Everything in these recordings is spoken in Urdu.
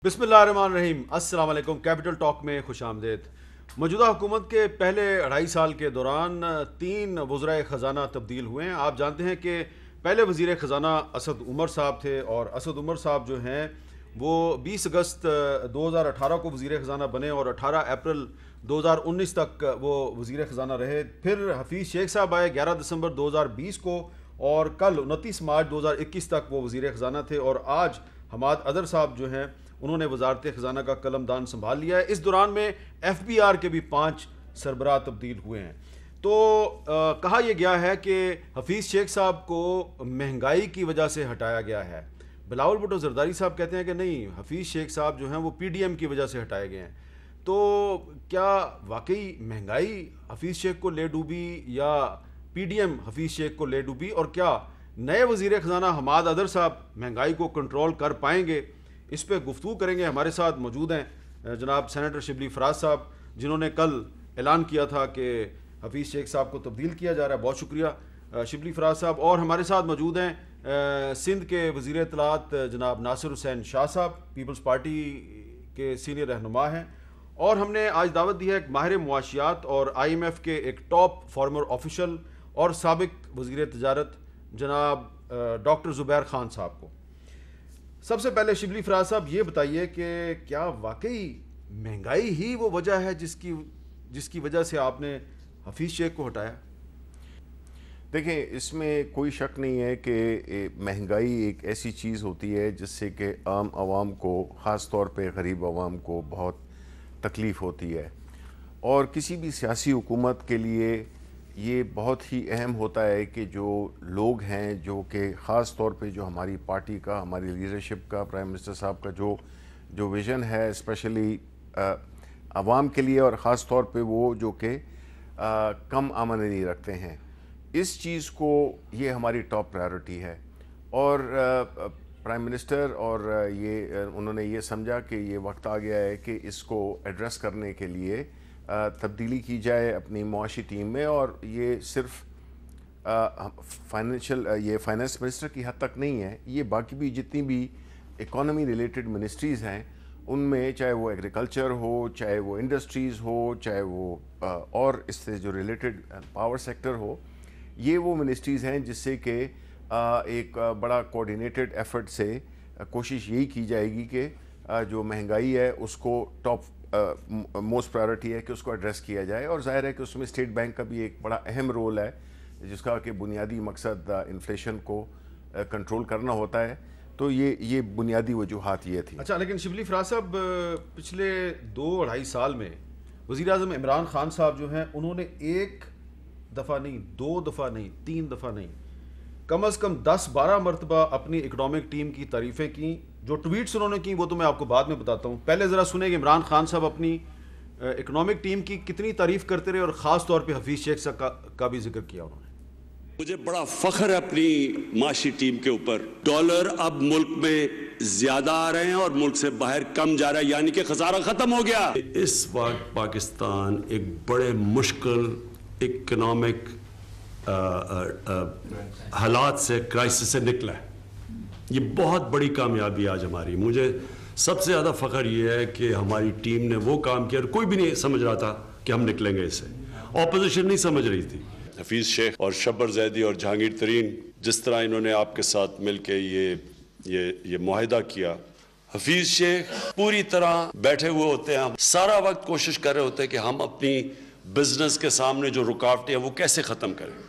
بسم اللہ الرحمن الرحیم، السلام علیکم۔ کیپٹل ٹاک میں خوش آمدید۔ موجودہ حکومت کے پہلے 2.5 سال کے دوران 3 وزرائے خزانہ تبدیل ہوئے ہیں۔ آپ جانتے ہیں کہ پہلے وزیر خزانہ اسد عمر صاحب تھے، اور اسد عمر صاحب جو ہیں وہ 20 اگست 2018 کو وزیر خزانہ بنے اور 18 اپریل 2019 تک وہ وزیر خزانہ رہے۔ پھر حفیظ شیخ صاحب آئے 11 دسمبر 2020 کو، اور کل 29 مارچ 2021 تک وہ وزیر خزانہ تھے، اور آج حماد اظہر صاحب جو ہیں انہوں نے وزارت خزانہ کا قلم دان سنبھال لیا ہے۔ اس دوران میں ایف بی آر کے بھی 5 سربراہ تبدیل ہوئے ہیں۔ تو کہا یہ گیا ہے کہ حفیظ شیخ صاحب کو مہنگائی کی وجہ سے ہٹایا گیا ہے۔ بلاول بھٹو زرداری صاحب کہتے ہیں کہ نہیں، حفیظ شیخ صاحب جو ہیں وہ پی ڈی ایم کی وجہ سے ہٹائے گئے ہیں۔ تو کیا واقعی مہنگائی حفیظ شیخ کو لے ڈوبی، یا پی ڈی ایم حفیظ شیخ کو لے ڈوبی، اور کیا نئے وزیر خزانہ حماد اظہر صاحب مہنگائی کو کنٹرول کر پائیں گے؟ اس پہ گفتگو کریں گے۔ ہمارے ساتھ موجود ہیں جناب سینیٹر شبلی فراز صاحب، جنہوں نے کل اعلان کیا تھا کہ حفیظ شیخ صاحب کو تبدیل کیا جا رہا ہے۔ بہت شکریہ شبلی فراز صاحب۔ اور ہمارے ساتھ موجود ہیں سندھ کے وزیر اطلاعات جناب ناصر حسین شاہ صاحب، پیپلز پارٹی کے سینئر رہنما ہیں۔ اور ہم نے آج دعوت دی ہے ایک ماہر معاشیات اور آئی ایم ایف کے ایک ٹاپ فارمر آفیشل اور سابق وزیر تجارت جناب ڈاکٹر زبیر خان صاحب کو۔ سب سے پہلے شبلی فراز صاحب یہ بتائیے کہ کیا واقعی مہنگائی ہی وہ وجہ ہے جس کی وجہ سے آپ نے حفیظ شیخ کو ہٹایا؟ دیکھیں، اس میں کوئی شک نہیں ہے کہ مہنگائی ایک ایسی چیز ہوتی ہے جس سے کہ عام عوام کو، خاص طور پہ غریب عوام کو بہت تکلیف ہوتی ہے، اور کسی بھی سیاسی حکومت کے لیے یہ بہت ہی اہم ہوتا ہے کہ جو لوگ ہیں، جو کہ خاص طور پہ جو ہماری پارٹی کا، ہماری لیڈرشپ کا، پرائم منسٹر صاحب کا جو ویژن ہے اسپیشلی عوام کے لیے، اور خاص طور پہ وہ جو کہ کم آمدنی رکھتے ہیں، اس چیز کو یہ ہماری ٹاپ پرائیورٹی ہے۔ اور پرائم منسٹر اور انہوں نے یہ سمجھا کہ یہ وقت آ گیا ہے کہ اس کو ایڈریس کرنے کے لیے تبدیلی کی جائے اپنی معاشی ٹیم میں، اور یہ صرف فائنانس منسٹر کی حد تک نہیں ہے، یہ باقی بھی جتنی بھی اکانومی ریلیٹڈ منسٹریز ہیں ان میں، چاہے وہ ایگریکلچر ہو، چاہے وہ انڈسٹریز ہو، چاہے وہ اور اس سے جو ریلیٹڈ پاور سیکٹر ہو، یہ وہ منسٹریز ہیں جس سے کہ ایک بڑا کوآرڈینیٹڈ ایفرٹ سے کوشش یہی کی جائے گی کہ جو مہنگائی ہے اس کو ٹاپ موسٹ پرائیورٹی ہے کہ اس کو ایڈریس کیا جائے۔ اور ظاہر ہے کہ اس میں اسٹیٹ بینک کا بھی ایک بڑا اہم رول ہے، جس کا کہ بنیادی مقصد انفلیشن کو کنٹرول کرنا ہوتا ہے۔ تو یہ بنیادی وجوہات یہ تھی۔ اچھا، لیکن شبلی فراز صاحب، پچھلے 2-2.5 سال میں وزیر اعظم عمران خان صاحب جو ہیں انہوں نے 1 دفعہ نہیں، 2 دفعہ نہیں، 3 دفعہ نہیں، کم از کم 10-12 مرتبہ اپنی اکنامک ٹیم کی تعریفیں کیں۔ جو ٹویٹس انہوں نے کی وہ تو میں آپ کو بعد میں بتاتا ہوں۔ پہلے ذرا سنیں کہ عمران خان صاحب اپنی اکنامک ٹیم کی کتنی تعریف کرتے رہے، اور خاص طور پہ حفیظ شیخ صاحب کا بھی ذکر کیا انہوں نے۔ مجھے بڑا فخر ہے اپنی معاشی ٹیم کے اوپر۔ ڈالر اب ملک میں زیادہ آ رہے ہیں اور ملک سے باہر کم جا رہا ہے، یعنی کہ خسارہ ختم ہو گیا۔ اس وقت پاکستان ایک بڑے مشکل اکنامک حالات سے، کرائسس سے نکلا ہے۔ یہ بہت بڑی کامیابی آج ہماری۔ مجھے سب سے زیادہ فخر یہ ہے کہ ہماری ٹیم نے وہ کام کیا، کوئی بھی نہیں سمجھ رہا تھا کہ ہم نکلیں گے اس سے، اپوزیشن نہیں سمجھ رہی تھی۔ حفیظ شیخ اور شبر زیدی اور جہانگیر ترین، جس طرح انہوں نے آپ کے ساتھ مل کے یہ معاہدہ کیا، حفیظ شیخ پوری طرح بیٹھے ہوئے ہوتے ہیں، ہم سارا وقت کوشش کر رہے ہوتے ہیں کہ ہم اپنی بزنس کے سامنے جو رکاوٹیں ہیں وہ کیسے ختم کریں۔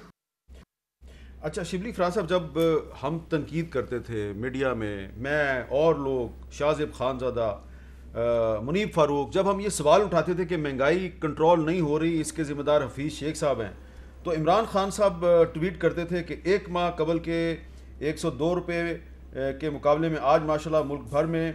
اچھا شبلی فراز صاحب، جب ہم تنقید کرتے تھے میڈیا میں اور لوگ، شاہ زیب خانزادہ، منیب فاروق، جب ہم یہ سوال اٹھاتے تھے کہ مہنگائی کنٹرول نہیں ہو رہی، اس کے ذمہ دار حفیظ شیخ صاحب ہیں، تو عمران خان صاحب ٹویٹ کرتے تھے کہ 1 ماہ قبل کے 102 روپے کے مقابلے میں آج ماشاءاللہ ملک بھر میں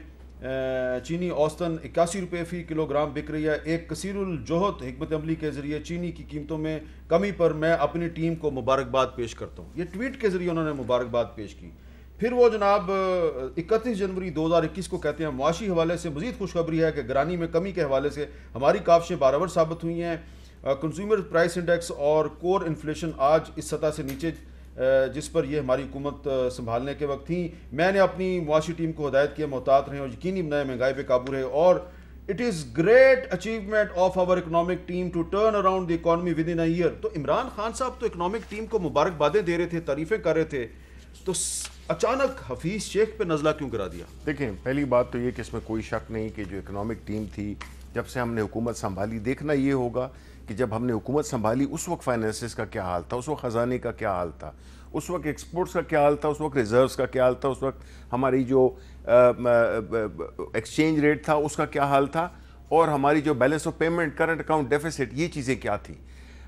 چینی اوسطاً 81 روپے فی کلو گرام بک رہی ہے۔ ایک کثیر الجہد حکمت عملی کے ذریعے چینی کی قیمتوں میں کمی پر میں اپنی ٹیم کو مبارکباد پیش کرتا ہوں۔ یہ ٹویٹ کے ذریعے انہوں نے مبارکباد پیش کی۔ پھر وہ جناب 31 جنوری 2021 کو کہتے ہیں، معاشی حوالے سے مزید خوشخبری ہے کہ گرانی میں کمی کے حوالے سے ہماری کاوشیں بارآور ثابت ہوئی ہیں۔ کنزیومر پرائس انڈیکس اور کور انفلیشن آج اس سطح سے نیچے جس پر یہ ہماری حکومت سنبھالنے کے وقت تھیں. میں نے اپنی معاشی ٹیم کو ہدایت کیا محتاط رہیں اور یقینی بنائے مہنگائی پہ قابو رہے, اور it is great achievement of our economic team to turn around the economy within a year. تو عمران خان صاحب تو اکنامک ٹیم کو مبارکبادیں دے رہے تھے, تعریفیں کر رہے تھے, تو اچانک حفیظ شیخ پہ نزلہ کیوں کرا دیا؟ دیکھیں پہلی بات تو یہ کہ اس میں کوئی شک نہیں کہ جو اکنامک ٹیم تھی جب سے ہم نے حکومت سنبھالی, دیکھنا یہ ہوگا کہ جب ہم نے حکومت سنبھالی اس وقت فائنینسز کا کیا حال تھا, اس وقت خزانے کا کیا حال تھا, اس وقت ایکسپورٹس کا کیا حال تھا, اس وقت ریزروز کا کیا حال تھا, اس وقت ہماری جو ایکسچینج ریٹ تھا اس کا کیا حال تھا, اور ہماری جو balance of payment, current account deficit, یہ چیزیں کیا تھیں.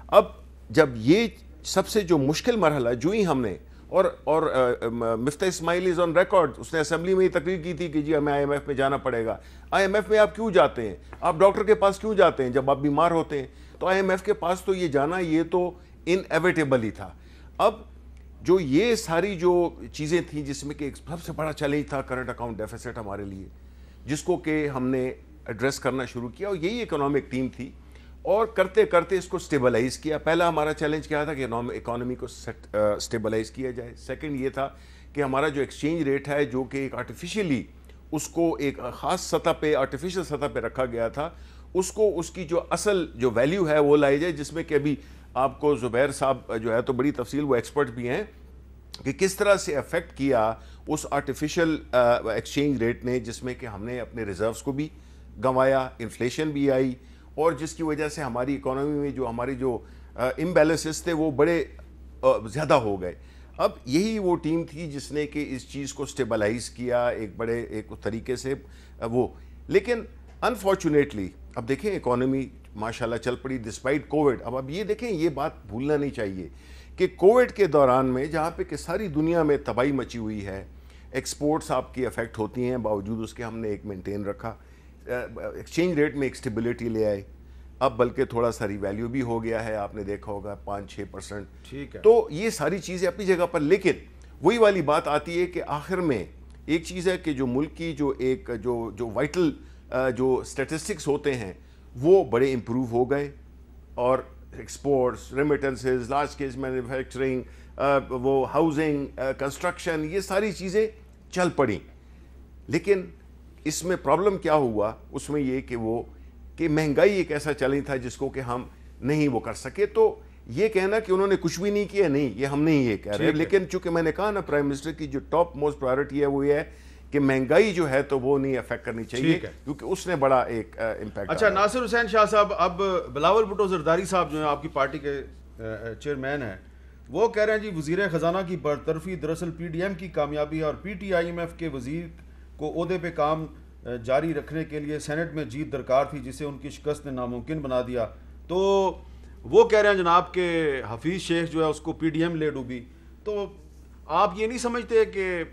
اب جب یہ سب سے جو مشکل مرحلہ جو ہی ہم نے, اور مفتاح اسماعیل از آن ریکارڈ, اس نے اسمبلی میں یہ تقریر کی تھی کہ جی ہمیں آئی ایم ایف میں جانا پڑے گا. آئی ایم ایف میں آپ کیوں جاتے ہیں, آپ ڈاکٹر کے پاس کیوں جاتے ہیں جب آپ بیمار ہوتے ہیں؟ تو آئی ایم ایف کے پاس تو یہ جانا یہ تو انیویٹیبل ہی تھا. اب جو یہ ساری جو چیزیں تھیں جس میں کہ سب سے بڑا چیلنج تھا کرنٹ اکاؤنٹ ڈیفیسٹ ہمارے لیے, جس کو کہ ہم نے ایڈریس کرنا شروع کیا, اور یہی اکنامک ٹیم تھی, اور کرتے کرتے اس کو سٹیبلائز کیا. پہلا ہمارا چیلنج کیا تھا کہ اکانومی کو سٹیبلائز کیا جائے. سیکنڈ یہ تھا کہ ہمارا جو ایکسچینج ریٹ ہے جو کہ ایک آرٹیفیشلی اس کو ایک خاص سطح پہ, آرٹیفیشل سطح پہ رکھا گیا تھا, اس کو اس کی جو اصل جو ویلیو ہے وہ لائی جائے, جس میں کہ ابھی آپ کو زبیر صاحب جو ہے تو بڑی تفصیل, وہ ایکسپرٹ بھی ہیں, کہ کس طرح سے افیکٹ کیا اس آرٹیفیشل ایکسچینج ریٹ نے, جس میں کہ ہم نے اپنے ریزروز کو بھی گنوایا, انفلیشن بھی آئی, اور جس کی وجہ سے ہماری اکانومی میں جو ہماری جو امبیلنسز تھے وہ بڑے زیادہ ہو گئے. اب یہی وہ ٹیم تھی جس نے کہ اس چیز کو سٹیبلائز کیا ایک بڑے ایک طریقے سے وہ. لیکن انفارچونیٹلی اب دیکھیں اکانومی ماشاءاللہ چل پڑی ڈسپائٹ کووڈ. اب یہ دیکھیں یہ بات بھولنا نہیں چاہیے کہ کووڈ کے دوران میں جہاں پہ کہ ساری دنیا میں تباہی مچی ہوئی ہے, ایکسپورٹس آپ کی افیکٹ ہوتی ہیں, باوجود اس کے ہم نے ایک مینٹین رکھا, ایکسچینج ریٹ میں ایک سٹیبلٹی لے آئے, اب بلکہ تھوڑا سا ری ویلیو بھی ہو گیا ہے, آپ نے دیکھا ہوگا 5-6%. ٹھیک ہے, تو یہ ساری چیزیں اپنی جگہ پر, لیکن وہی والی بات آتی ہے کہ آخر میں ایک چیز ہے کہ جو ملک کی جو ایک جو وائٹل جو اسٹیٹسٹکس ہوتے ہیں وہ بڑے امپروو ہو گئے, اور exports, remittances, large scale manufacturing, وہ ہاؤزنگ, کنسٹرکشن, یہ ساری چیزیں چل پڑیں. لیکن اس میں پرابلم کیا ہوا, اس میں یہ کہ مہنگائی ایک ایسا چیلنج تھا جس کو کہ ہم نہیں وہ کر سکے. تو یہ کہنا کہ انہوں نے کچھ بھی نہیں کیا, نہیں, یہ ہم نہیں یہ کہہ رہے, لیکن چونکہ میں نے کہا نا پرائم منسٹر کی جو ٹاپ موسٹ پرائیورٹی ہے وہ یہ ہے کہ مہنگائی جو ہے تو وہ نہیں افیکٹ کرنی چاہیے, کیونکہ اس نے بڑا ایک امپیکٹ. اچھا, ناصر حسین شاہ صاحب, اب بلاول بھٹو زرداری صاحب جو ہیں آپ کی پارٹی کے چیئرمین ہیں, وہ کہہ رہے ہیں جی وزیر خزانہ کی برطرفی دراصل پی ڈی ایم کی کامیابی ہے, اور P T I M F کے وزیر کو عہدے پہ کام جاری رکھنے کے لیے سینٹ میں جیت درکار تھی, جسے ان کی شکست نے ناممکن بنا دیا. تو وہ کہہ رہے ہیں جناب کہ حفیظ شیخ جو ہے اس کو پی ڈی ایم لے ڈوبی. تو آپ یہ نہیں سمجھتے کہ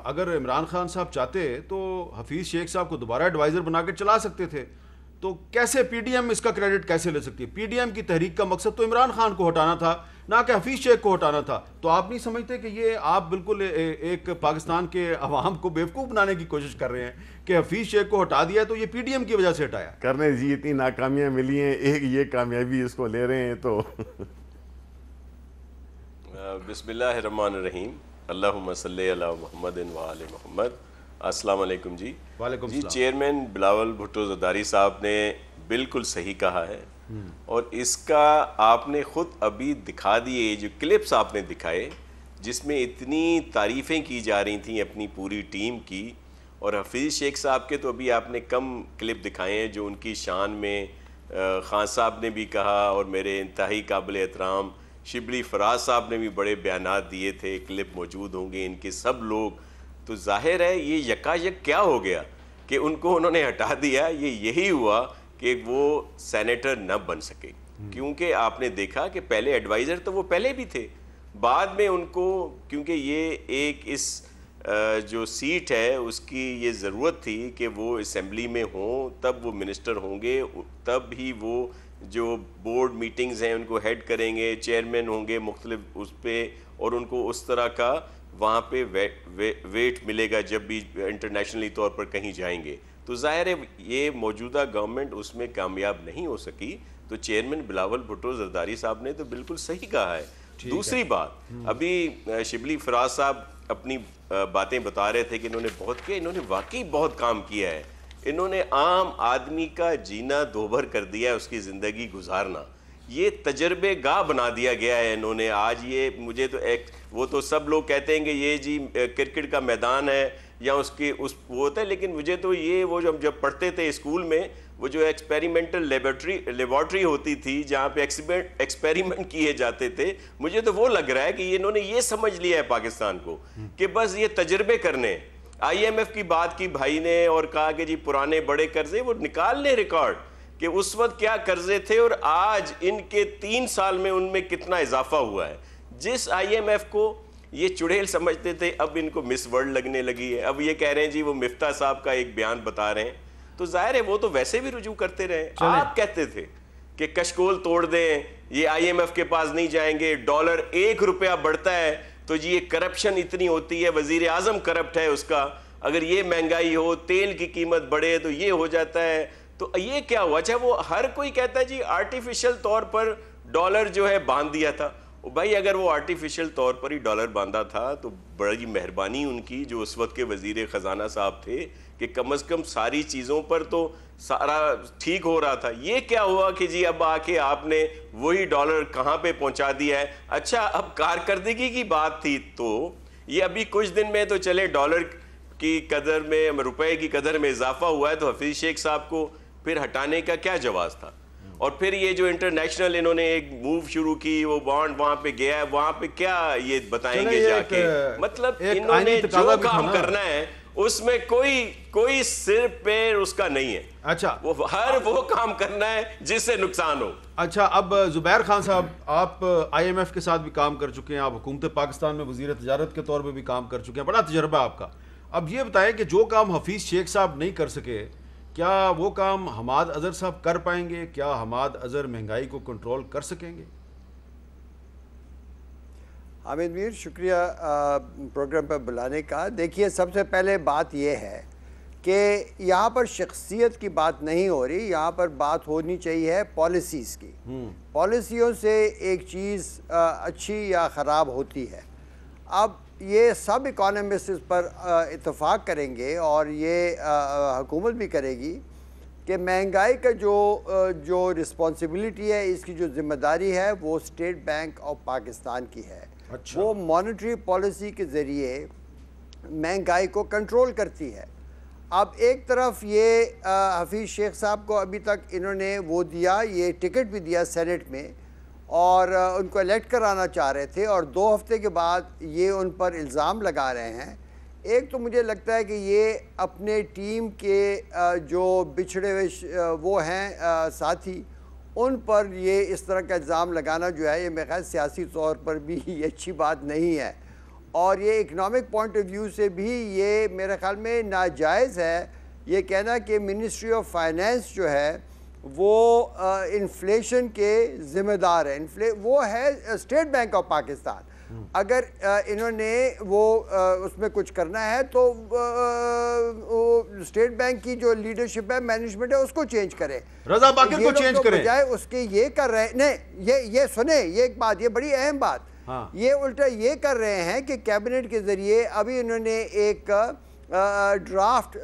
اگر عمران خان صاحب چاہتے تو حفیظ شیخ صاحب کو دوبارہ ایڈوائزر بنا کے چلا سکتے تھے؟ تو کیسے پی ڈی ایم اس کا کریڈٹ کیسے لے سکتی ہے؟ پی ڈی ایم کی تحریک کا مقصد تو عمران خان کو ہٹانا تھا, نہ کہ حفیظ شیخ کو ہٹانا تھا. تو آپ نہیں سمجھتے کہ یہ آپ بالکل ایک پاکستان کے عوام کو بیوقوف بنانے کی کوشش کر رہے ہیں کہ حفیظ شیخ کو ہٹا دیا تو یہ پی ڈی ایم کی وجہ سے ہٹایا؟ کرنے جی اتنی ناکامیاں ملی ہیں, ایک یہ کامیابی اس کو لے رہے ہیں. تو بسم اللہ الرحمن الرحیم, اللہم صلی علی محمد و آل محمد. السلام علیکم جی. وعلیکم جی, السلام. چیئرمین بلاول بھٹو زرداری صاحب نے بالکل صحیح کہا ہے, اور اس کا آپ نے خود ابھی دکھا دیے جو کلپس آپ نے دکھائے جس میں اتنی تعریفیں کی جا رہی تھیں اپنی پوری ٹیم کی, اور حفیظ شیخ صاحب کے تو ابھی آپ نے کم کلپ دکھائے ہیں جو ان کی شان میں خان صاحب نے بھی کہا, اور میرے انتہائی قابل احترام شبلی فراز صاحب نے بھی بڑے بیانات دیے تھے, کلپ موجود ہوں گے ان کے سب لوگ. تو ظاہر ہے یہ یکا یک کیا ہو گیا کہ ان کو انہوں نے ہٹا دیا. یہی ہوا کہ وہ سینیٹر نہ بن سکے, کیونکہ آپ نے دیکھا کہ پہلے ایڈوائزر تو وہ پہلے بھی تھے, بعد میں ان کو کیونکہ یہ ایک اس جو سیٹ ہے اس کی یہ ضرورت تھی کہ وہ اسمبلی میں ہوں, تب وہ منسٹر ہوں گے, تب ہی وہ جو بورڈ میٹنگز ہیں ان کو ہیڈ کریں گے, چیئرمین ہوں گے مختلف اس پہ, اور ان کو اس طرح کا وہاں پہ ویٹ ملے گا جب بھی انٹرنیشنلی طور پر کہیں جائیں گے. تو ظاہر ہے یہ موجودہ گورنمنٹ اس میں کامیاب نہیں ہو سکی. تو چیئرمین بلاول بھٹو زرداری صاحب نے تو بالکل صحیح کہا ہے, دوسری بات ابھی شبلی فراز صاحب اپنی باتیں بتا رہے تھے کہ انہوں نے بہت کیا, انہوں نے واقعی بہت کام کیا ہے. انہوں نے عام آدمی کا جینا دوبھر کر دیا ہے, اس کی زندگی گزارنا یہ تجربے گاہ بنا دیا گیا ہے انہوں نے. آج یہ مجھے تو وہ تو سب لوگ کہتے ہیں کہ یہ جی کرکٹ کا میدان ہے یا اس کی وہ ہوتا ہے, لیکن مجھے تو یہ وہ جب پڑھتے تھے اسکول میں وہ جو ایکسپیریمنٹل لیبارٹری ہوتی تھی جہاں پہ ایکسپیریمنٹ کیے جاتے تھے, مجھے تو وہ لگ رہا ہے کہ انہوں نے یہ سمجھ لیا ہے پاکستان کو کہ بس یہ تجربے کرنے. آئی ایم ایف کی بات کی بھائی نے اور کہا کہ جی پرانے بڑے قرضے وہ نکال لیں ریکارڈ کہ اس وقت کیا قرضے تھے اور آج ان کے 3 سال میں ان میں کتنا اضافہ ہوا ہے. جس آئی ایم ایف کو یہ چڑیل سمجھتے تھے اب ان کو مس ورلڈ لگنے لگی ہے. اب یہ کہہ رہے ہیں جی وہ مفتاح صاحب کا ایک بیان بتا رہے ہیں, تو ظاہر ہے وہ تو ویسے بھی رجوع کرتے رہے. آپ کہتے تھے کہ کشکول توڑ دیں, یہ آئی ایم ایف کے پاس نہیں جائیں گے, ڈالر 1 روپیہ بڑھتا ہے تو جی یہ کرپشن اتنی ہوتی ہے, وزیر اعظم کرپٹ ہے اس کا, اگر یہ مہنگائی ہو تیل کی قیمت بڑھے تو یہ ہو جاتا ہے. تو یہ کیا ہوا؟ اچھا وہ ہر کوئی کہتا ہے جی آرٹیفیشل طور پر ڈالر جو ہے باندھ دیا تھا. بھائی اگر وہ آرٹیفیشل طور پر ہی ڈالر باندھا تھا تو بڑی مہربانی ان کی جو اس وقت کے وزیر خزانہ صاحب تھے کہ کم از کم ساری چیزوں پر تو سارا ٹھیک ہو رہا تھا. یہ کیا ہوا کہ جی اب آ کے آپ نے وہی ڈالر کہاں پہ پہنچا دیا ہے؟ اچھا اب کارکردگی کی بات تھی تو یہ ابھی کچھ دن میں تو چلے ڈالر کی قدر میں روپے کی قدر میں اضافہ ہوا ہے, تو حفیظ شیخ صاحب کو پھر ہٹانے کا کیا جواز تھا؟ اور پھر یہ جو انٹرنیشنل انہوں نے ایک موو شروع کی, وہ بانڈ وہاں پہ گیا ہے, وہاں پہ کیا یہ بتائیں گے جا کے؟ مطلب انہوں نے جو کام کرنا ہے اس میں کوئی سر پیر اس کا نہیں ہے. اچھا وہ کام کرنا ہے جس سے نقصان ہو. اچھا اب زبیر خان صاحب, آپ آئی ایم ایف کے ساتھ بھی کام کر چکے ہیں, آپ حکومت پاکستان میں وزیر تجارت کے طور پہ بھی کام کر چکے ہیں, بڑا تجربہ آپ کا. اب یہ بتائیں کہ جو کام حفیظ شیخ صاحب نہیں کر سکے, کیا وہ کام حماد اظہر صاحب کر پائیں گے؟ کیا حماد اظہر مہنگائی کو کنٹرول کر سکیں گے؟ حامد میر شکریہ پروگرام پر بلانے کا. دیکھیے سب سے پہلے بات یہ ہے کہ یہاں پر شخصیت کی بات نہیں ہو رہی, یہاں پر بات ہونی چاہیے پالیسیز کی. پالیسیوں سے ایک چیز اچھی یا خراب ہوتی ہے. اب یہ سب اکانومسٹ اس پر اتفاق کریں گے اور یہ حکومت بھی کرے گی کہ مہنگائی کا جو رسپانسبلٹی ہے, اس کی جو ذمہ داری ہے وہ اسٹیٹ بینک آف پاکستان کی ہے. وہ مانیٹری پالیسی کے ذریعے مہنگائی کو کنٹرول کرتی ہے. اب ایک طرف یہ حفیظ شیخ صاحب کو ابھی تک انہوں نے وہ دیا, یہ ٹکٹ بھی دیا سینٹ میں, اور ان کو الیکٹ کرانا چاہ رہے تھے, اور 2 ہفتے کے بعد یہ ان پر الزام لگا رہے ہیں. ایک تو مجھے لگتا ہے کہ یہ اپنے ٹیم کے جو بچھڑے ہوئے وہ ہیں ساتھی, ان پر یہ اس طرح کا الزام لگانا جو ہے یہ میرے خیال سیاسی طور پر بھی یہ اچھی بات نہیں ہے, اور یہ اکنامک پوائنٹ آف ویو سے بھی یہ میرے خیال میں ناجائز ہے یہ کہنا کہ منسٹری آف فائنینس جو ہے وہ انفلیشن کے ذمہ دار ہے. وہ ہے اسٹیٹ بینک آف پاکستان. اگر انہوں نے وہ اس میں کچھ کرنا ہے تو اسٹیٹ بینک کی جو لیڈرشپ ہے, مینجمنٹ ہے, اس کو چینج کرے. رضا باقر کو چینج کریں بجائے اس کے یہ کر رہے نہیں, یہ سنیں یہ ایک بات, یہ بڑی اہم بات, یہ الٹا یہ کر رہے ہیں کہ کیبنٹ کے ذریعے ابھی انہوں نے ایک ڈرافٹ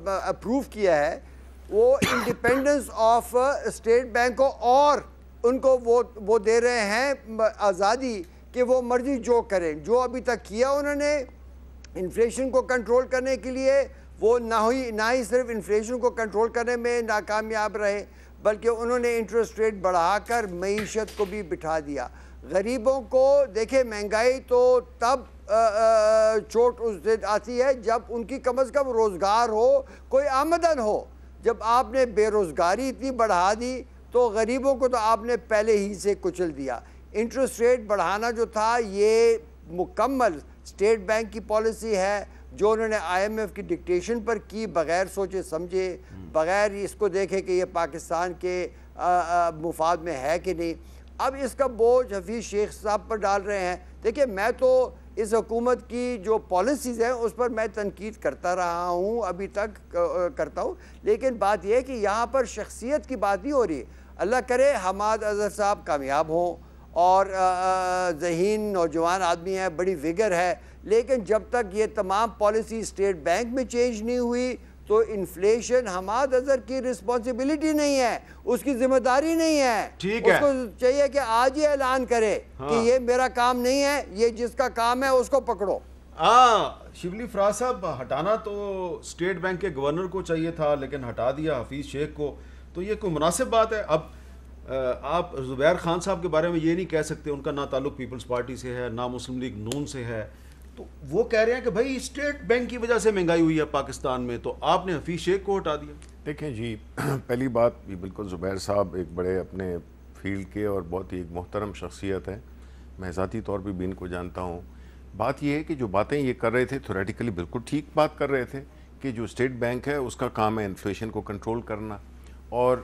اپروو کیا ہے, وہ انڈیپینڈنس آف اسٹیٹ بینک کو, اور ان کو وہ دے رہے ہیں آزادی کہ وہ مرضی جو کریں. جو ابھی تک کیا انہوں نے انفلیشن کو کنٹرول کرنے کے لیے, وہ نہ ہی صرف انفلیشن کو کنٹرول کرنے میں ناکامیاب رہے, بلکہ انہوں نے انٹرسٹ ریٹ بڑھا کر معیشت کو بھی بٹھا دیا. غریبوں کو دیکھیں, مہنگائی تو تب چوٹ اس دن آتی ہے جب ان کی کم از کم روزگار ہو, کوئی آمدن ہو. جب آپ نے بے روزگاری اتنی بڑھا دی تو غریبوں کو تو آپ نے پہلے ہی سے کچل دیا. انٹرسٹ ریٹ بڑھانا جو تھا یہ مکمل اسٹیٹ بینک کی پالیسی ہے جو انہوں نے آئی ایم ایف کی ڈکٹیشن پر کی, بغیر سوچے سمجھے, بغیر اس کو دیکھے کہ یہ پاکستان کے مفاد میں ہے کہ نہیں. اب اس کا بوجھ حفیظ شیخ صاحب پر ڈال رہے ہیں. دیکھیں میں تو اس حکومت کی جو پالیسیز ہیں اس پر میں تنقید کرتا رہا ہوں, ابھی تک کرتا ہوں, لیکن بات یہ ہے کہ یہاں پر شخصیت کی بات نہیں ہو رہی. اللہ کرے حماد اظہر صاحب کامیاب ہوں اور ذہین نوجوان آدمی ہے, بڑی وگر ہے, لیکن جب تک یہ تمام پالیسی اسٹیٹ بینک میں چینج نہیں ہوئی تو انفلیشن حماد اظہر کی رسپانسبلٹی نہیں ہے, اس کی ذمہ داری نہیں ہے. اس کو چاہیے کہ آج یہ اعلان کرے کہ یہ میرا کام نہیں ہے, یہ جس کا کام ہے اس کو پکڑو. شبلی فراز صاحب, ہٹانا تو اسٹیٹ بینک کے گورنر کو چاہیے تھا لیکن ہٹا دیا حفیظ شیخ کو, تو یہ کوئی مناسب بات ہے؟ اب آپ زبیر خان صاحب کے بارے میں یہ نہیں کہہ سکتے, ان کا نہ تعلق پیپلز پارٹی سے ہے نہ مسلم لیگ نون سے ہے, تو وہ کہہ رہے ہیں کہ بھائی اسٹیٹ بینک کی وجہ سے مہنگائی ہوئی ہے پاکستان میں, تو آپ نے حفیظ شیخ کو ہٹا دیا. دیکھیں جی, پہلی بات یہ بالکل زبیر صاحب ایک بڑے اپنے فیلڈ کے اور بہت ہی ایک محترم شخصیت ہے, میں ذاتی طور پہ بھی ان کو جانتا ہوں. بات یہ ہے کہ جو باتیں یہ کر رہے تھے تھیوریٹیکلی بالکل ٹھیک بات کر رہے تھے کہ جو اسٹیٹ بینک ہے اس کا کام ہے انفلیشن کو کنٹرول کرنا, اور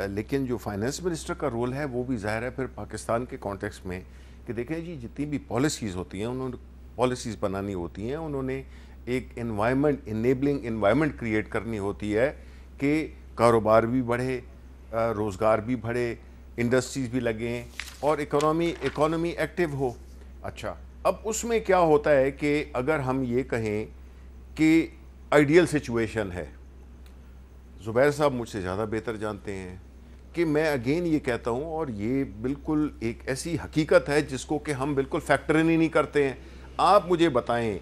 لیکن جو فائنانس منسٹر کا رول ہے وہ بھی ظاہر ہے پھر پاکستان کے کانٹیکسٹ میں کہ دیکھیں جی جتنی بھی پالیسیز ہوتی ہیں انہوں نے پالیسیز بنانی ہوتی ہیں, انہوں نے ایک انوائرمنٹ انیبلنگ انوائرمنٹ کریٹ کرنی ہوتی ہے کہ کاروبار بھی بڑھے, روزگار بھی بڑھے, انڈسٹریز بھی لگیں اور اکانومی ایکٹیو ہو. اچھا, اب اس میں کیا ہوتا ہے کہ اگر ہم یہ کہیں کہ آئیڈیل سچویشن ہے, زبیر صاحب مجھ سے زیادہ بہتر جانتے ہیں کہ میں اگین یہ کہتا ہوں, اور یہ بالکل ایک ایسی حقیقت ہے جس کو کہ ہم بالکل فیکٹر ہی نہیں کرتے ہیں. آپ مجھے بتائیں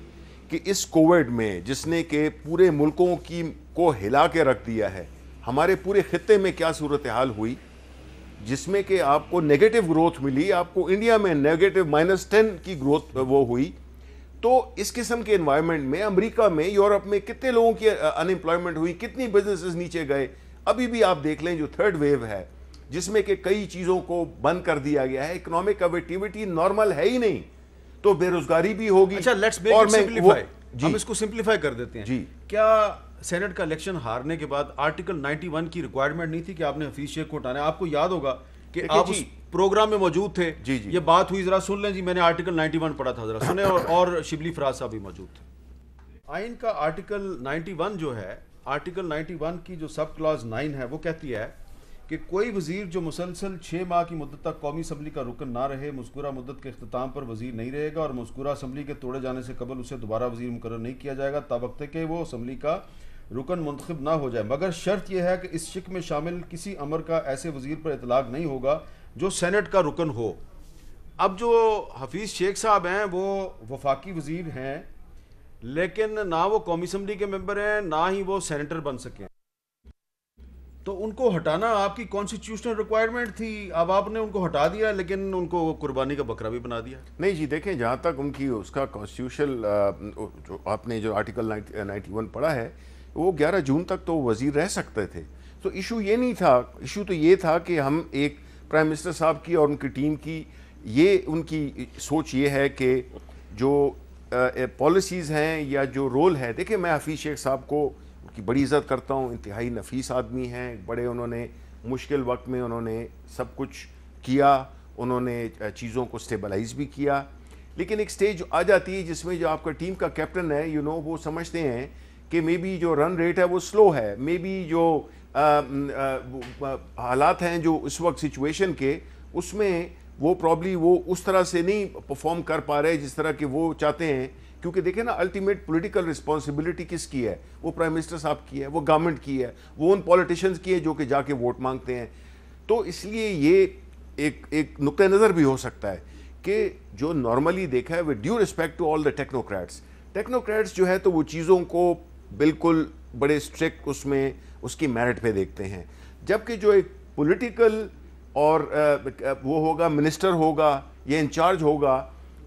کہ اس کووڈ میں جس نے کہ پورے ملکوں کو ہلا کے رکھ دیا ہے, ہمارے پورے خطے میں کیا صورتحال ہوئی جس میں کہ آپ کو نیگیٹو گروتھ ملی, آپ کو انڈیا میں نیگیٹو -10 کی گروتھ وہ ہوئی. تو اس قسم کے انوائرمنٹ میں امریکہ میں یورپ میں کتنے لوگوں کی ان امپلائمنٹ ہوئی, کتنی بزنسز نیچے گئے. ابھی بھی آپ دیکھ لیں جو تھرڈ ویو ہے جس میں کہ کئی چیزوں کو بند کر دیا گیا ہے, اکنامک ایکٹیویٹی نارمل ہے ہی نہیں, تو بے روزگاری بھی ہوگی. اچھا, لیٹس میک اٹ سمپلیفائی, ہم اس کو سمپلیفائی کر دیتے ہیں. جی, کیا سینٹ کا الیکشن ہارنے کے بعد آرٹیکل 91 کی ریکوائرمنٹ نہیں تھی کہ آپ نے حفیظ شیخ کو ہٹانا ہے؟ آپ کو یاد ہوگا کہ آپ اس پروگرام میں موجود تھے, یہ بات ہوئی, ذرا سن لیں جی, میں نے آرٹیکل 91 پڑھا تھا, ذرا سنیں, اور شبلی فراز صاحب بھی موجود تھے. آئین کا آرٹیکل 91 جو ہے, آرٹیکل 91 کی جو سب کلاز 9 ہے وہ کہتی ہے کہ کوئی وزیر جو مسلسل 6 ماہ کی مدت تک قومی اسمبلی کا رکن نہ رہے, مذکورہ مدت کے اختتام پر وزیر نہیں رہے گا اور مذکورہ اسمبلی کے توڑے جانے سے قبل اسے دوبارہ وزیر مقرر نہیں کیا جائے گا تابقتے کہ وہ اسمبلی کا رکن منتخب نہ ہو جائے, مگر شرط یہ ہے کہ اس شک میں شامل کسی امر کا ایسے وزیر پر اطلاق نہیں ہوگا جو سینٹ کا رکن ہو. اب جو حفیظ شیخ صاحب ہیں وہ وفاقی وزیر ہیں, لیکن نہ وہ قومی اسمبلی کے ممبر ہیں نہ ہی وہ سینیٹر بن سکے, تو ان کو ہٹانا آپ کی کانسٹیٹیوشنل ریکوائرمنٹ تھی. اب آپ نے ان کو ہٹا دیا لیکن ان کو قربانی کا بکرا بھی بنا دیا. نہیں جی, دیکھیں جہاں تک ان کی اس کا کانسٹیٹیوشنل جو آپ نے جو آرٹیکل 91 پڑھا ہے وہ 11 جون تک تو وزیر رہ سکتے تھے. تو ایشو یہ نہیں تھا, ایشو تو یہ تھا کہ ہم ایک پرائم منسٹر صاحب کی اور ان کی ٹیم کی یہ ان کی سوچ یہ ہے کہ جو پالیسیز ہیں یا جو رول ہے, دیکھیں میں حفیظ شیخ صاحب کو ان کی بڑی عزت کرتا ہوں, انتہائی نفیس آدمی ہیں, بڑے انہوں نے مشکل وقت میں انہوں نے سب کچھ کیا, انہوں نے چیزوں کو سٹیبلائز بھی کیا. لیکن ایک سٹیج آ جاتی ہے جس میں جو آپ کا ٹیم کا کیپٹن ہے وہ سمجھتے ہیں کہ مے بی جو رن ریٹ ہے وہ سلو ہے, مے بی جو حالات ہیں جو اس وقت سچویشن کے اس میں وہ پرابلی وہ اس طرح سے نہیں پرفارم کر پا رہے جس طرح کہ وہ چاہتے ہیں. کیونکہ دیکھیں نا, الٹیمیٹ پولیٹیکل رسپانسبلٹی کس کی ہے؟ وہ پرائم منسٹر صاحب کی ہے, وہ گورنمنٹ کی ہے, وہ ان پولیٹیشنز کی ہے جو کہ جا کے ووٹ مانگتے ہیں. تو اس لیے یہ ایک نقطہ نظر بھی ہو سکتا ہے کہ جو نارملی دیکھا ہے with due respect to all the technocrats جو ہے تو وہ چیزوں کو بالکل بڑے اسٹرکٹ اس میں اس کی میرٹ پہ دیکھتے ہیں, جبکہ جو ایک پولیٹیکل اور وہ ہوگا منسٹر ہوگا یا انچارج ہوگا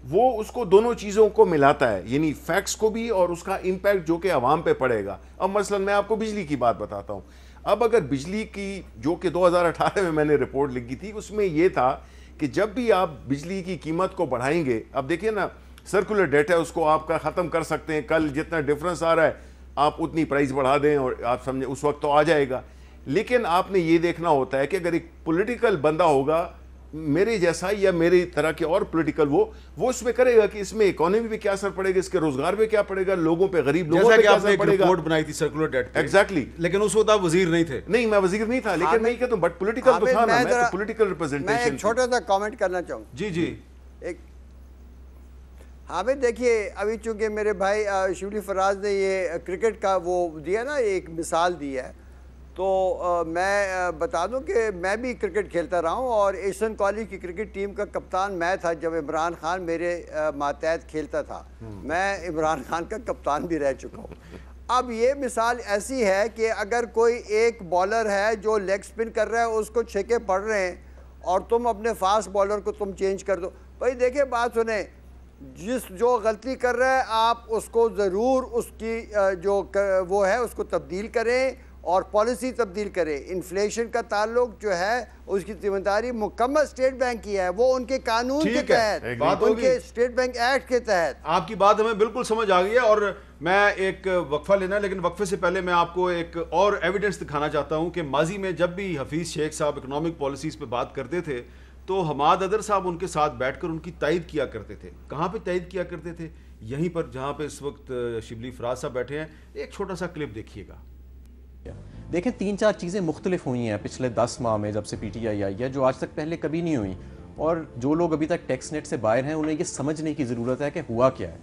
وہ اس کو دونوں چیزوں کو ملاتا ہے, یعنی فیکٹس کو بھی اور اس کا امپیکٹ جو کہ عوام پہ پڑے گا. اب مثلا میں آپ کو بجلی کی بات بتاتا ہوں. اب اگر بجلی کی جو کہ 2018 میں نے رپورٹ لکھی تھی اس میں یہ تھا کہ جب بھی آپ بجلی کی قیمت کو بڑھائیں گے, اب دیکھیں نا سرکولر ڈیٹا اس کو آپ کا ختم کر سکتے ہیں, کل جتنا ڈفرنس آ رہا ہے آپ اتنی پرائز بڑھا دیں اور آپ سمجھیں اس وقت تو آ جائے گا. لیکن آپ نے یہ دیکھنا ہوتا ہے کہ اگر ایک پولیٹیکل بندہ ہوگا میرے جیسا یا میری طرح کے اور پولیٹیکل وہ اس میں کرے گا کہ اس میں اکانومی پہ کیا اثر پڑے گا, اس کے روزگار پہ کیا پڑے گا, لوگوں پہ, غریب لوگوں پہ کیا اثر پڑے گا. رپورٹ بنائی تھی سرکولر ڈیٹ, ایگزیکٹلی, لیکن اس وقت آپ وزیر نہیں تھے. نہیں, میں وزیر نہیں تھا, لیکن میں کہتا ہوں بٹ پولیٹیکل تو تھا نا, میں تو پولیٹیکل ریپرزنٹیشن. میں ایک چھوٹا سا کامنٹ کرنا چاہوں. جی ایک حامد, دیکھیے ابھی چونکہ میرے بھائی شبلی فراز نے یہ کرکٹ کا وہ دیا نا, ایک مثال دی ہے, تو میں بتا دوں کہ میں بھی کرکٹ کھیلتا رہا ہوں اور ایشین کالج کی کرکٹ ٹیم کا کپتان میں تھا جب عمران خان میرے ماتحت کھیلتا تھا. میں عمران خان کا کپتان بھی رہ چکا ہوں. اب یہ مثال ایسی ہے کہ اگر کوئی ایک بالر ہے جو لیگ سپن کر رہا ہے, اس کو چھکے پڑ رہے ہیں اور تم اپنے فاسٹ بالر کو تم چینج کر دو. بھائی دیکھیں, بات سنیں, جو غلطی کر رہا ہے آپ اس کو ضرور اس کی جو وہ ہے اس کو تبدیل کریں اور پالیسی تبدیل کریں. انفلیشن کا تعلق جو ہے اس کی ذمہ داری مکمل اسٹیٹ بینک کی ہے, وہ ان کے قانون کے تحت, ان کے اسٹیٹ بینک ایکٹ کے تحت. آپ کی بات ہمیں بالکل سمجھ آ گئی ہے, اور میں ایک وقفہ لینا ہے, لیکن وقفے سے پہلے میں آپ کو ایک اور ایویڈنس دکھانا چاہتا ہوں کہ ماضی میں جب بھی حفیظ شیخ صاحب اکنامک پالیسیز پہ بات کرتے تھے تو حماد ادر صاحب ان کے ساتھ بیٹھ کر ان کی تائید کیا کرتے تھے. کہاں پہ تائید کیا کرتے تھے؟ یہیں پر جہاں پہ اس وقت شبلی فراز صاحب بیٹھے ہیں. ایک چھوٹا سا کلپ دیکھیے گا. دیکھیں 3-4 چیزیں مختلف ہوئی ہیں پچھلے 10 ماہ میں جب سے پی ٹی آئی آئی ہے, جو آج تک پہلے کبھی نہیں ہوئی, اور جو لوگ ابھی تک ٹیکس نیٹ سے باہر ہیں انہیں یہ سمجھنے کی ضرورت ہے کہ ہوا کیا ہے.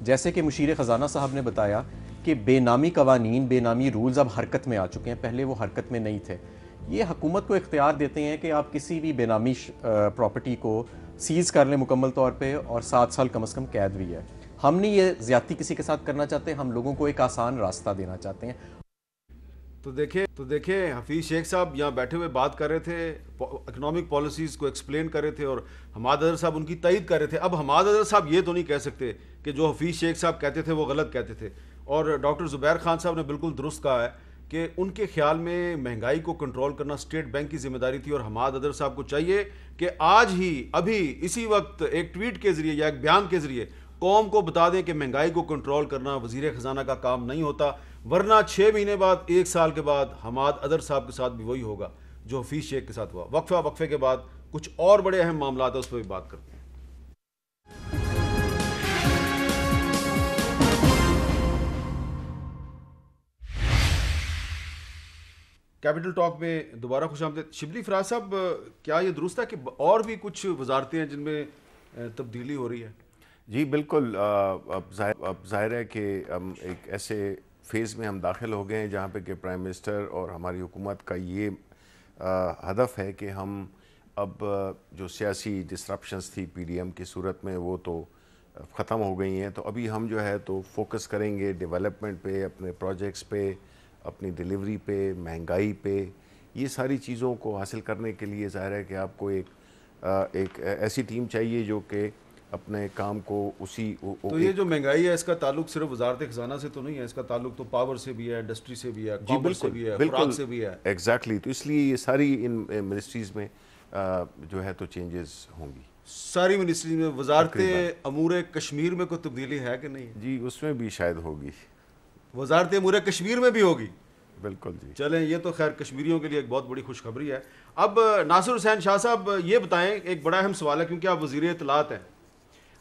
جیسے کہ مشیر خزانہ صاحب نے بتایا کہ بے نامی قوانین, بے نامی رولز اب حرکت میں آ چکے ہیں, پہلے وہ حرکت میں نہیں تھے. یہ حکومت کو اختیار دیتے ہیں کہ آپ کسی بھی بے نامی پراپرٹی کو سیز کر لیں مکمل طور پہ, اور 7 سال کم از کم قید بھی ہے. ہم نہیں یہ زیادتی کسی کے ساتھ کرنا چاہتے, ہم لوگوں کو ایک آسان راستہ دینا چاہتے ہیں. تو دیکھیں حفیظ شیخ صاحب یہاں بیٹھے ہوئے بات کر رہے تھے, اکنامک پالیسیز کو ایکسپلین کر رہے تھے, اور حماد ادر صاحب ان کی تائید کر رہے تھے. اب حماد ادر صاحب یہ تو نہیں کہہ سکتے کہ جو حفیظ شیخ صاحب کہتے تھے وہ غلط کہتے تھے. اور ڈاکٹر زبیر خان صاحب نے بالکل درست کہا ہے کہ ان کے خیال میں مہنگائی کو کنٹرول کرنا اسٹیٹ بینک کی ذمہ داری تھی, اور حماد ادر صاحب کو چاہیے کہ آج ہی ابھی اسی وقت ایک ٹویٹ کے ذریعے یا ایک بیان کے ذریعے قوم کو بتا دیں کہ مہنگائی کو کنٹرول کرنا وزیر خزانہ کا کام نہیں ہوتا, ورنہ 6 مہینے بعد, 1 سال کے بعد حماد ادر صاحب کے ساتھ بھی وہی ہوگا جو حفیظ شیخ کے ساتھ ہوا. وقفے کے بعد کچھ اور بڑے اہم معاملات ہیں, اس پہ بھی بات کرتے ہیں. کیپٹل ٹاک میں دوبارہ خوش آمدید. شبلی فراز صاحب, کیا یہ درست ہے کہ اور بھی کچھ وزارتیں ہیں جن میں تبدیلی ہو رہی ہے؟ جی بالکل. اب ظاہر ہے کہ ہم ایک ایسے فیز میں ہم داخل ہو گئے ہیں جہاں پہ کہ پرائم منسٹر اور ہماری حکومت کا یہ ہدف ہے کہ ہم اب جو سیاسی ڈسرپشنز تھی پی ڈی ایم کی صورت میں وہ تو ختم ہو گئی ہیں. تو ابھی ہم جو ہے تو فوکس کریں گے ڈیولپمنٹ پہ, اپنے پروجیکٹس پہ, اپنی ڈیلیوری پہ, مہنگائی پہ. یہ ساری چیزوں کو حاصل کرنے کے لیے ظاہر ہے کہ آپ کو ایک ایسی ٹیم چاہیے جو کہ اپنے کام کو اسی. تو یہ جو مہنگائی ہے اس کا تعلق صرف وزارت خزانہ سے تو نہیں ہے, اس کا تعلق تو پاور سے بھی ہے, انڈسٹری سے بھی ہے, کامرس سے بھی ہے, خوراک سے بھی ہے. ایگزیکٹلی. تو اس لیے یہ ساری ان منسٹریز میں جو ہے تو چینجز ہوں گی. ساری منسٹریز میں. وزارت امور کشمیر میں کوئی تبدیلی ہے کہ نہیں؟ جی اس میں بھی شاید ہوگی. وزارت امور کشمیر میں بھی ہوگی؟ بالکل جی. چلیں, یہ تو خیر کشمیریوں کے لیے ایک بہت بڑی خوشخبری ہے. اب ناصر حسین شاہ صاحب یہ بتائیں, ایک بڑا اہم سوال ہے کیونکہ آپ وزیر اطلاعات ہیں,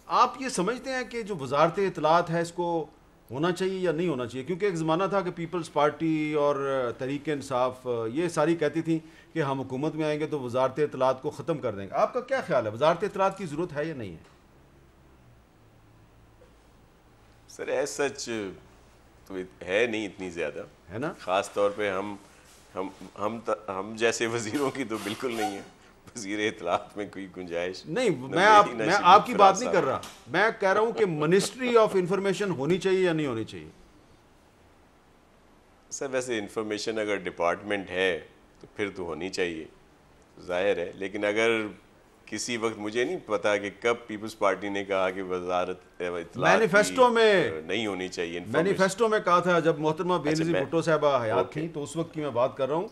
آپ یہ سمجھتے ہیں کہ جو وزارت اطلاعات ہے اس کو ہونا چاہیے یا نہیں ہونا چاہیے؟ کیونکہ ایک زمانہ تھا کہ پیپلز پارٹی اور تحریک انصاف یہ ساری کہتی تھیں کہ ہم حکومت میں آئیں گے تو وزارت اطلاعات کو ختم کر دیں گے. آپ کا کیا خیال ہے, وزارت اطلاعات کی ضرورت ہے یا نہیں ہے؟ سر ایز سچ تو ہے نہیں اتنی زیادہ, ہے نا, خاص طور پہ ہم جیسے وزیروں کی تو بالکل نہیں ہے. وزیر اطلاعات میں کوئی گنجائش نہیں. میں آپ کی بات نہیں کر رہا, میں کہہ رہا ہوں کہ منسٹری آف انفارمیشن ہونی چاہیے یا نہیں ہونی چاہیے؟ سر ویسے انفارمیشن اگر ڈپارٹمنٹ ہے تو پھر تو ہونی چاہیے, ظاہر ہے. لیکن اگر کسی وقت مجھے نہیں پتا کہ کب پیپلز پارٹی نے کہا کہ وزارت اطلاعات مینیفیسٹو میں نہیں ہونی چاہیے. مینیفیسٹو میں کہا تھا جب محترمہ بینظیر بھٹو صاحبہ حیات تھیں, تو اس وقت کی میں بات کر رہا ہوں.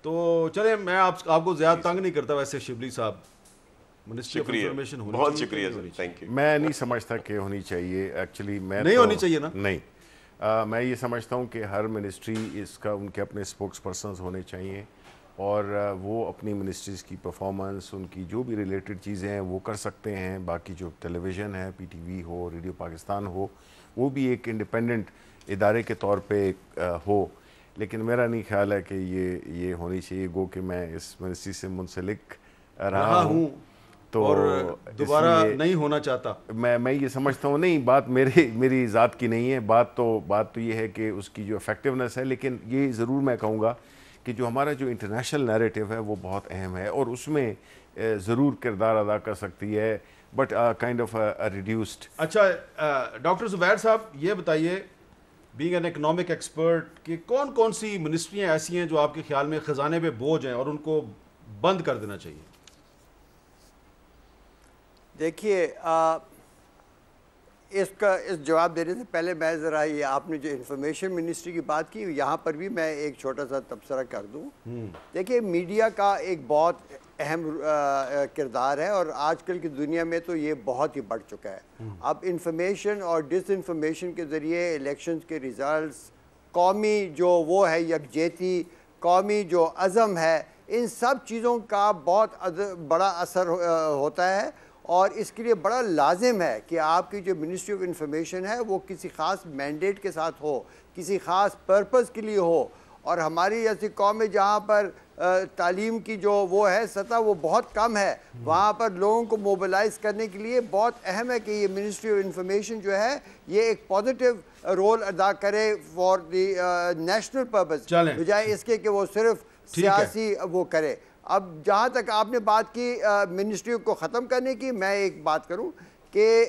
تو چلیں, میں آپ کو زیادہ تنگ نہیں کرتا. ویسے شبلی صاحب, منسٹری آف انفارمیشن ہونی چاہیے؟ بہت شکریہ سر, تھینک یو. میں نہیں سمجھتا کہ ہونی چاہیے. ایکچولی میں نہیں ہونی چاہیے نا. نہیں, میں یہ سمجھتا ہوں کہ ہر منسٹری اس کا ان کے اپنے اسپوکس پرسنز ہونے چاہیے, اور وہ اپنی منسٹریز کی پرفارمنس، ان کی جو بھی ریلیٹڈ چیزیں ہیں وہ کر سکتے ہیں. باقی جو ٹیلی ویژن ہے، پی ٹی وی ہو، ریڈیو پاکستان ہو، وہ بھی ایک انڈیپینڈنٹ ادارے کے طور پہ ہو. لیکن میرا نہیں خیال ہے کہ یہ ہونی چاہیے. گو کہ میں اس منسٹری سے منسلک رہا ہوں تو اور دوبارہ نہیں ہونا چاہتا. میں یہ سمجھتا ہوں، نہیں، بات میری ذات کی نہیں ہے. بات تو یہ ہے کہ اس کی جو افیکٹونیس ہے. لیکن یہ ضرور میں کہوں گا کہ جو ہمارا جو انٹرنیشنل نیریٹو ہے وہ بہت اہم ہے، اور اس میں ضرور کردار ادا کر سکتی ہے، بٹ کائنڈ آف ریڈیوسڈ. اچھا ڈاکٹر زبیر صاحب، یہ بتائیے بینگ این اکنامک ایکسپرٹ کہ کون کون سی منسٹریاں ایسی ہیں جو آپ کے خیال میں خزانے پہ بوجھ ہیں اور ان کو بند کر دینا چاہیے؟ دیکھیے اس جواب دینے سے پہلے میں ذرا یہ آپ نے جو انفارمیشن منسٹری کی بات کی، یہاں پر بھی میں ایک چھوٹا سا تبصرہ کر دوں. دیکھیے میڈیا کا ایک بہت اہم کردار ہے، اور آج کل کی دنیا میں تو یہ بہت ہی بڑھ چکا ہے. اب انفارمیشن اور ڈس انفارمیشن کے ذریعے الیکشنز کے ریزلٹس، قومی جو وہ ہے یکجہتی، قومی جو عزم ہے، ان سب چیزوں کا بہت بڑا اثر ہوتا ہے. اور اس کے لیے بڑا لازم ہے کہ آپ کی جو منسٹری آف انفارمیشن ہے وہ کسی خاص مینڈیٹ کے ساتھ ہو، کسی خاص پرپز کے لیے ہو. اور ہماری ایسی قوم میں جہاں پر تعلیم کی جو وہ ہے سطح وہ بہت کم ہے، وہاں پر لوگوں کو موبلائز کرنے کے لیے بہت اہم ہے کہ یہ منسٹری آف انفارمیشن جو ہے یہ ایک پازیٹیو رول ادا کرے فار دی نیشنل پرپز، بجائے اس کے کہ وہ صرف سیاسی وہ کرے. اب جہاں تک آپ نے بات کی منسٹری کو ختم کرنے کی، میں ایک بات کروں کہ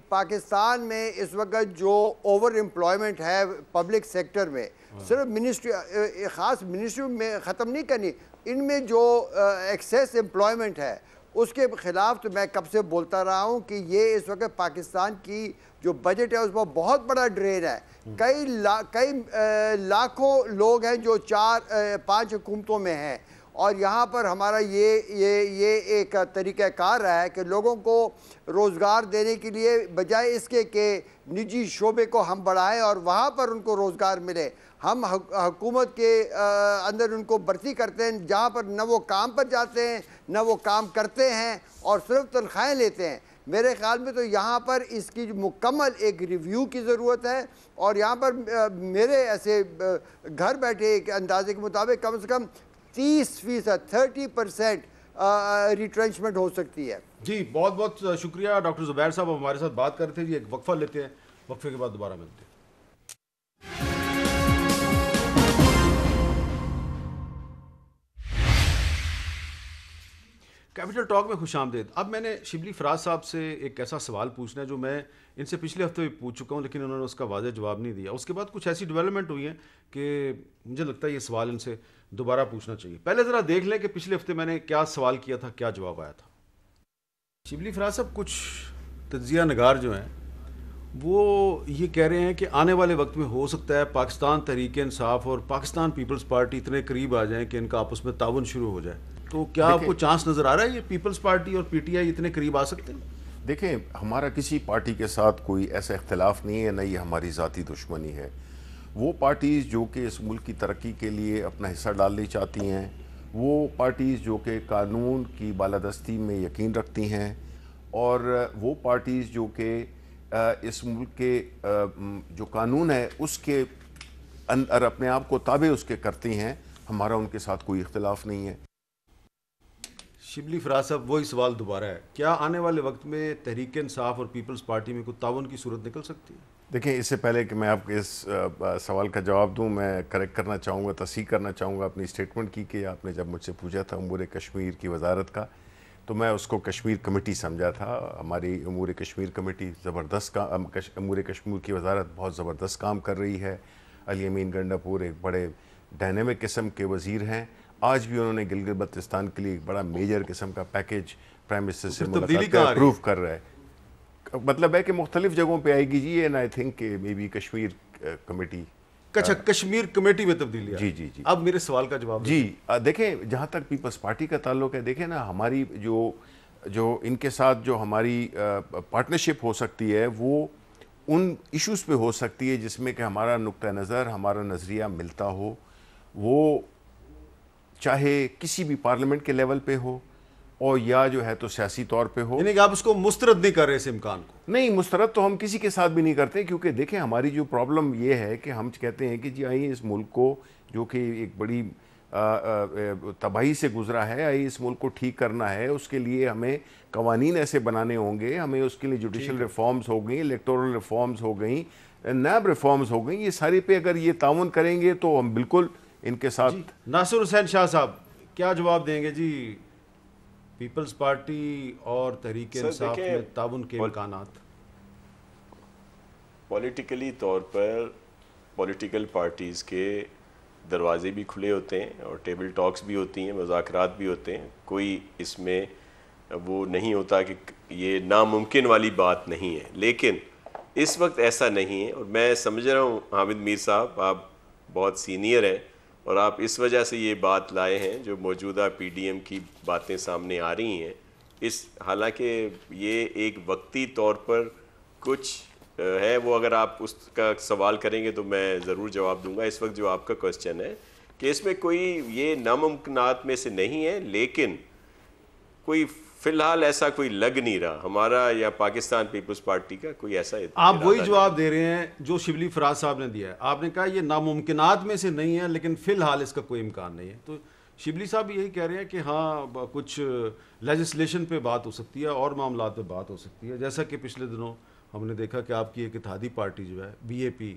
پاکستان میں اس وقت جو اوور امپلائمنٹ ہے پبلک سیکٹر میں، صرف منسٹری خاص منسٹری میں ختم نہیں کرنی، ان میں جو ایکسیس امپلائمنٹ ہے اس کے خلاف تو میں کب سے بولتا رہا ہوں کہ یہ اس وقت پاکستان کی جو بجٹ ہے اس پر بہت بڑا ڈرین ہے. کئی لاکھوں لوگ ہیں جو 4-5 حکومتوں میں ہیں، اور یہاں پر ہمارا یہ ایک طریقہ کار رہا ہے کہ لوگوں کو روزگار دینے کے لیے بجائے اس کے کہ نجی شعبے کو ہم بڑھائیں اور وہاں پر ان کو روزگار ملے، ہم حکومت کے اندر ان کو بھرتی کرتے ہیں جہاں پر نہ وہ کام پر جاتے ہیں نہ وہ کام کرتے ہیں اور صرف تنخواہیں لیتے ہیں. میرے خیال میں تو یہاں پر اس کی مکمل ایک ریویو کی ضرورت ہے. اور یہاں پر میرے ایسے گھر بیٹھے ایک اندازے کے مطابق کم سے کم 30% ریٹرنچمنٹ ہو سکتی ہے. جی بہت بہت شکریہ ڈاکٹر زبیر صاحب، ہمارے ساتھ بات کر رہے تھے. جی ایک وقفہ لیتے ہیں، وقفے کے بعد دوبارہ ملتے ہیں. کیپٹل ٹاک میں خوش آمدید. اب میں نے شبلی فراز صاحب سے ایک ایسا سوال پوچھنا ہے جو میں ان سے پچھلے ہفتے بھی پوچھ چکا ہوں، لیکن انہوں نے اس کا واضح جواب نہیں دیا. اس کے بعد کچھ ایسی ڈیولپمنٹ ہوئی ہیں کہ مجھے لگتا ہے یہ سوال ان سے دوبارہ پوچھنا چاہیے. پہلے ذرا دیکھ لیں کہ پچھلے ہفتے میں نے کیا سوال کیا تھا، کیا جواب آیا تھا. شبلی فراز صاحب، کچھ تجزیہ نگار جو ہیں وہ یہ کہہ رہے ہیں کہ آنے والے وقت میں ہو سکتا ہے پاکستان تحریک انصاف اور پاکستان پیپلز پارٹی اتنے قریب آ جائیں کہ ان کا آپس میں تعاون شروع ہو جائے. تو کیا آپ کو چانس نظر آ رہا ہے یہ پیپلز پارٹی اور پی ٹی آئی اتنے قریب آ سکتے ہیں؟ دیکھیں، ہمارا کسی پارٹی کے ساتھ کوئی ایسا اختلاف نہیں ہے، نہ یہ ہماری ذاتی دشمنی ہے. وہ پارٹیز جو کہ اس ملک کی ترقی کے لیے اپنا حصہ ڈالنا چاہتی ہیں، وہ پارٹیز جو کہ قانون کی بالادستی میں یقین رکھتی ہیں، اور وہ پارٹیز جو کہ اس ملک کے جو قانون ہے اس کے اندر اپنے آپ کو تابع اس کے کرتی ہیں، ہمارا ان کے ساتھ کوئی اختلاف نہیں ہے. شبلی فراز صاحب، وہی سوال دوبارہ ہے، کیا آنے والے وقت میں تحریک انصاف اور پیپلز پارٹی میں کوئی تعاون کی صورت نکل سکتی ہے؟ دیکھیں، اس سے پہلے کہ میں آپ کے اس سوال کا جواب دوں، میں کریکٹ کرنا چاہوں گا، تصحیح کرنا چاہوں گا اپنی اسٹیٹمنٹ کی کہ آپ نے جب مجھ سے پوچھا تھا امور کشمیر کی وزارت کا تو میں اس کو کشمیر کمیٹی سمجھا تھا. ہماری امور کشمیر کمیٹی زبردست امور کشمیر کی وزارت بہت زبردست کام کر رہی ہے. علی امین گنڈاپور ایک بڑے ڈائنامک قسم کے وزیر ہیں. آج بھی انہوں نے گلگت بلتستان کے لیے ایک بڑا میجر قسم کا پیکیج پرائم منسٹر سے ملاقات کر اپروو کر رہا ہے. مطلب ہے کہ مختلف جگہوں پہ آئے گی. جی اینڈ آئی تھنک کہ مے بی کشمیر کمیٹی، اچھا کشمیر کمیٹی میں تبدیلی ہے. جی جی جی. اب میرے سوال کا جواب جی دیکھیں، جہاں تک پیپلز پارٹی کا تعلق ہے، دیکھیں نا، ہماری جو ان کے ساتھ جو ہماری پارٹنرشپ ہو سکتی ہے وہ ان ایشوز پہ ہو سکتی ہے جس میں کہ ہمارا نقطہ نظر، ہمارا نظریہ ملتا ہو. وہ چاہے کسی بھی پارلیمنٹ کے لیول پہ ہو اور یا جو ہے تو سیاسی طور پہ ہو. یعنی کہ آپ اس کو مسترد نہیں کر رہے اس امکان کو؟ نہیں, مسترد تو ہم کسی کے ساتھ بھی نہیں کرتے, کیونکہ دیکھیں ہماری جو پرابلم یہ ہے کہ ہم کہتے ہیں کہ جی آئیے اس ملک کو, جو کہ ایک بڑی تباہی سے گزرا ہے, آئیے اس ملک کو ٹھیک کرنا ہے, اس کے لیے ہمیں قوانین ایسے بنانے ہوں گے, ہمیں اس کے لیے جوڈیشل ریفارمز ہو گئیں, الیکٹورل ریفارمز ہو گئیں, نیب ریفارمز ہو گئیں, یہ ساری پہ اگر یہ تعاون کریں گے تو ہم بالکل ان کے ساتھ. ناصر حسین شاہ صاحب کیا جواب دیں گے جی پیپلز پارٹی اور تحریک انصاف میں تعاون کے امکانات؟ پولیٹیکلی طور پر پولیٹیکل پارٹیز کے دروازے بھی کھلے ہوتے ہیں اور ٹیبل ٹاکس بھی ہوتی ہیں, مذاکرات بھی ہوتے ہیں, کوئی اس میں وہ نہیں ہوتا کہ یہ ناممکن والی بات نہیں ہے. لیکن اس وقت ایسا نہیں ہے, اور میں سمجھ رہا ہوں حامد میر صاحب آپ بہت سینئر ہیں اور آپ اس وجہ سے یہ بات لائے ہیں جو موجودہ پی ڈی ایم کی باتیں سامنے آ رہی ہیں. حالانکہ یہ ایک وقتی طور پر کچھ ہے, وہ اگر آپ اس کا سوال کریں گے تو میں ضرور جواب دوں گا. اس وقت جو آپ کا کوسچن ہے کہ اس میں کوئی یہ ناممکنات میں سے نہیں ہے, لیکن کوئی فی الحال ایسا کوئی لگ نہیں رہا ہمارا یا پاکستان پیپلز پارٹی کا کوئی ایسا. آپ وہی جواب دے رہے ہیں جو شبلی فراز صاحب نے دیا ہے. آپ نے کہا یہ ناممکنات میں سے نہیں ہے لیکن فی الحال اس کا کوئی امکان نہیں ہے. تو شبلی صاحب یہی کہہ رہے ہیں کہ ہاں کچھ لیجسلیشن پہ بات ہو سکتی ہے اور معاملات پہ بات ہو سکتی ہے, جیسا کہ پچھلے دنوں ہم نے دیکھا کہ آپ کی ایک اتحادی پارٹی جو ہے بی اے پی,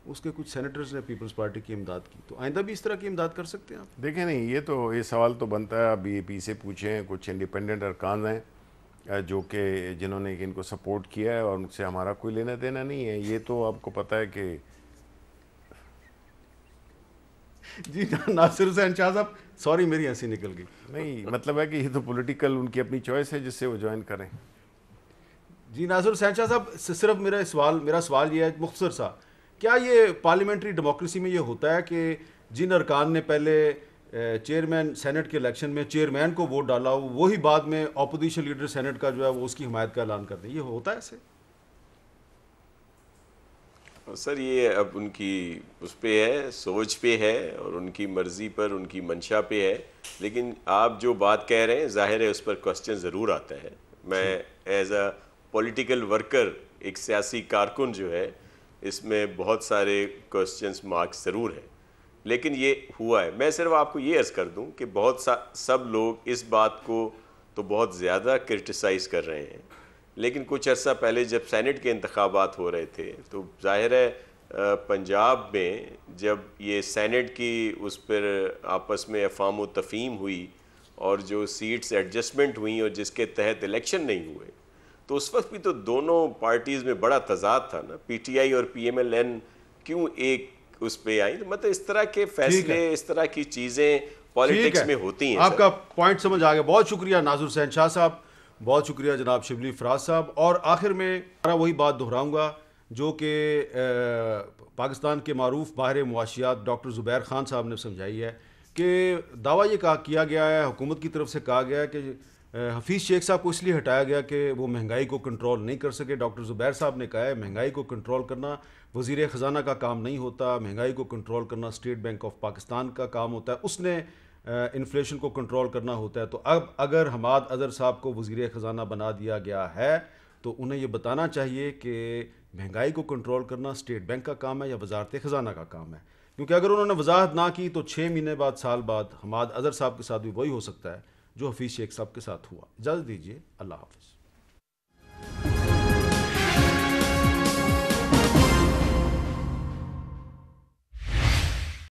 اس کے کچھ سینیٹرز نے پیپلز پارٹی کی امداد کی. تو آئندہ بھی اس طرح کی امداد کر سکتے ہیں آپ؟ دیکھیں نہیں, یہ سوال تو بنتا ہے, آپ بی اے پی سے پوچھیں, کچھ انڈیپینڈنٹ ارکان ہیں جو کہ جنہوں نے ان کو سپورٹ کیا ہے اور ان سے ہمارا کوئی لینا دینا نہیں ہے. یہ تو آپ کو پتہ ہے کہ جی ناصر حسین شاہ صاحب سوری میری ہنسی نکل گئی. نہیں, مطلب ہے کہ یہ تو پولیٹیکل ان کی اپنی چوائس ہے جس سے وہ جوائن کریں. جی ناصر حسین شاہ صاحب صرف میرا سوال یہ ہے مختصر سا, کیا یہ پارلیمنٹری ڈیموکریسی میں یہ ہوتا ہے کہ جن ارکان نے پہلے چیئرمین سینٹ کے الیکشن میں چیئرمین کو ووٹ ڈالا ہو وہی بعد میں اپوزیشن لیڈر سینٹ کا جو ہے وہ اس کی حمایت کا اعلان کر دیں, یہ ہوتا ہے ایسے؟ سر یہ اب ان کی اس پہ ہے, سوچ پہ ہے اور ان کی مرضی پر, ان کی منشا پہ ہے. لیکن آپ جو بات کہہ رہے ہیں ظاہر ہے اس پر کوسچن ضرور آتا ہے. میں ایز اے پولیٹیکل ورکر, ایک سیاسی کارکن جو ہے, اس میں بہت سارے کوسچنس مارکس ضرور ہیں. لیکن یہ ہوا ہے. میں صرف آپ کو یہ عرض کر دوں کہ بہت سب لوگ اس بات کو تو بہت زیادہ کرٹیسائز کر رہے ہیں, لیکن کچھ عرصہ پہلے جب سینٹ کے انتخابات ہو رہے تھے تو ظاہر ہے پنجاب میں جب یہ سینٹ کی اس پر آپس میں افہام و تفہیم ہوئی اور جو سیٹس ایڈجسٹمنٹ ہوئیں اور جس کے تحت الیکشن نہیں ہوئے, تو اس وقت بھی تو دونوں پارٹیز میں بڑا تضاد تھا نا. پی ٹی آئی اور پی ایم ایل این کیوں ایک اس پہ آئی؟ مطلب اس طرح کے فیصلے, اس طرح کی چیزیں پالیٹکس میں ہوتی ہیں. آپ کا پوائنٹ سمجھ آ گیا. بہت شکریہ ناصر حسین شاہ صاحب, بہت شکریہ جناب شبلی فراز صاحب. اور آخر میں وہی بات دہراؤں گا جو کہ پاکستان کے معروف ماہر معاشیات ڈاکٹر زبیر خان صاحب نے سمجھائی ہے کہ دعویٰ یہ کیا گیا ہے, حکومت کی طرف سے کہا گیا ہے کہ حفیظ شیخ صاحب کو اس لیے ہٹایا گیا کہ وہ مہنگائی کو کنٹرول نہیں کر سکے. ڈاکٹر زبیر صاحب نے کہا ہے مہنگائی کو کنٹرول کرنا وزیر خزانہ کا کام نہیں ہوتا, مہنگائی کو کنٹرول کرنا اسٹیٹ بینک آف پاکستان کا کام ہوتا ہے, اس نے انفلیشن کو کنٹرول کرنا ہوتا ہے. تو اب اگر حماد اظہر صاحب کو وزیر خزانہ بنا دیا گیا ہے تو انہیں یہ بتانا چاہیے کہ مہنگائی کو کنٹرول کرنا اسٹیٹ بینک کا کام ہے یا وزارت خزانہ کا کام ہے. کیونکہ اگر انہوں نے وضاحت نہ کی تو 6 مہینے بعد, سال بعد حماد اظہر صاحب کے ساتھ بھی وہی ہو سکتا ہے جو حفیظ شیخ صاحب کے ساتھ ہوا. اجازت دیجیے, اللہ حافظ.